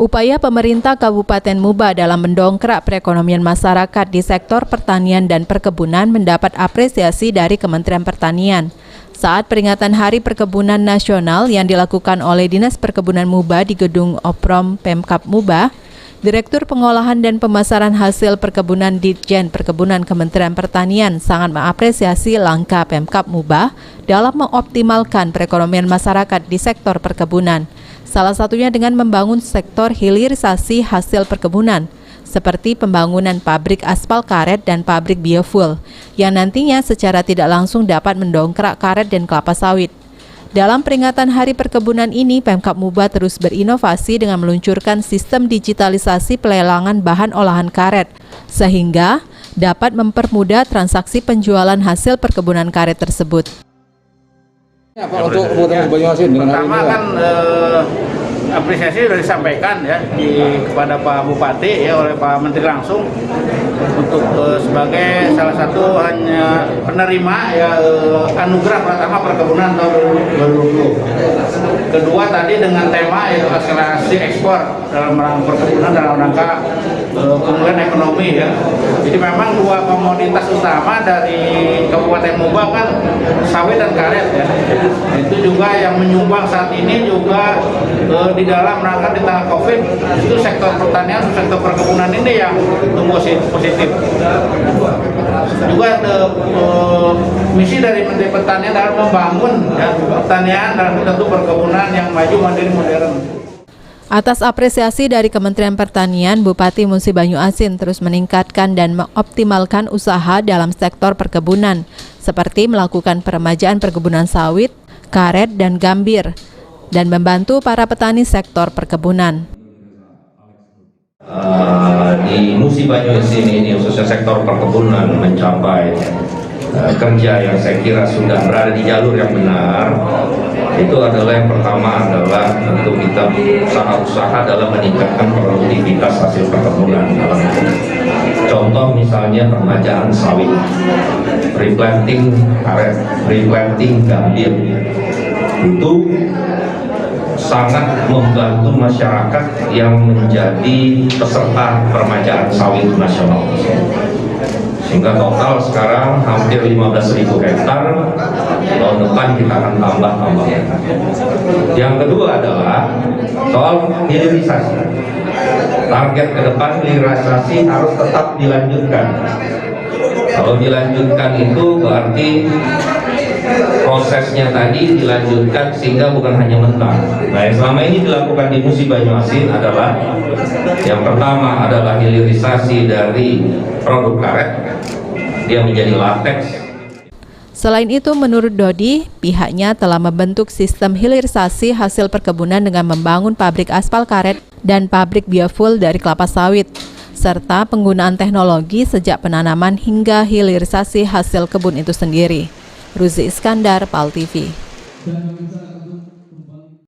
Upaya pemerintah Kabupaten Muba dalam mendongkrak perekonomian masyarakat di sektor pertanian dan perkebunan mendapat apresiasi dari Kementerian Pertanian. Saat peringatan Hari Perkebunan Nasional yang dilakukan oleh Dinas Perkebunan Muba di Gedung Oprom Pemkab Muba, Direktur Pengolahan dan Pemasaran Hasil Perkebunan Ditjen Perkebunan Kementerian Pertanian sangat mengapresiasi langkah Pemkab Muba dalam mengoptimalkan perekonomian masyarakat di sektor perkebunan. Salah satunya dengan membangun sektor hilirisasi hasil perkebunan, seperti pembangunan pabrik aspal karet dan pabrik biofuel, yang nantinya secara tidak langsung dapat mendongkrak karet dan kelapa sawit. Dalam peringatan Hari Perkebunan ini, Pemkab Muba terus berinovasi dengan meluncurkan sistem digitalisasi pelelangan bahan olahan karet, sehingga dapat mempermudah transaksi penjualan hasil perkebunan karet tersebut. Ya, Pak, untuk Kabupaten Banyuasin dengan hari ini kan apresiasi sudah disampaikan ya kepada Pak Bupati ya oleh Pak Menteri langsung untuk sebagai salah satu hanya penerima ya anugerah pertama perkebunan tahun 2020. Kedua tadi dengan tema yaitu akselerasi ekspor dalam rangka perkebunan dalam rangka pemulihan ekonomi ya. Jadi memang dua komoditas utama dari Kabupaten Muba kan sawit dan karet ya. Itu juga yang menyumbang saat ini juga di dalam rangka di tengah COVID itu sektor pertanian, sektor perkebunan ini yang tumbuh positif. Juga misi dari Menteri Pertanian dalam membangun ya, pertanian dalam bentuk perkebunan yang maju, mandiri, modern. Atas apresiasi dari Kementerian Pertanian, Bupati Musi Banyuasin terus meningkatkan dan mengoptimalkan usaha dalam sektor perkebunan, seperti melakukan peremajaan perkebunan sawit, karet, dan gambir, dan membantu para petani sektor perkebunan. Di Musi Banyuasin ini khususnya sektor perkebunan mencapai kerja yang saya kira sudah berada di jalur yang benar. Itu adalah yang pertama adalah untuk kita usaha dalam meningkatkan produktivitas hasil perkebunan. Contoh misalnya peremajaan sawit, replanting karet, replanting gambir, itu sangat membantu masyarakat yang menjadi peserta peremajaan sawit nasional. Sehingga total sekarang hampir 15.000 hektar, tahun depan kita akan tambah. Yang kedua adalah soal hilirisasi. Target ke depan hilirisasi harus tetap dilanjutkan. Kalau dilanjutkan itu berarti prosesnya tadi dilanjutkan sehingga bukan hanya mentah. Nah, yang selama ini dilakukan di Musi Banyuasin adalah yang pertama adalah hilirisasi dari produk karet, dia menjadi latex. Selain itu, menurut Dodi, pihaknya telah membentuk sistem hilirisasi hasil perkebunan dengan membangun pabrik aspal karet dan pabrik biofuel dari kelapa sawit, serta penggunaan teknologi sejak penanaman hingga hilirisasi hasil kebun itu sendiri. Ruzi Iskandar, PAL TV.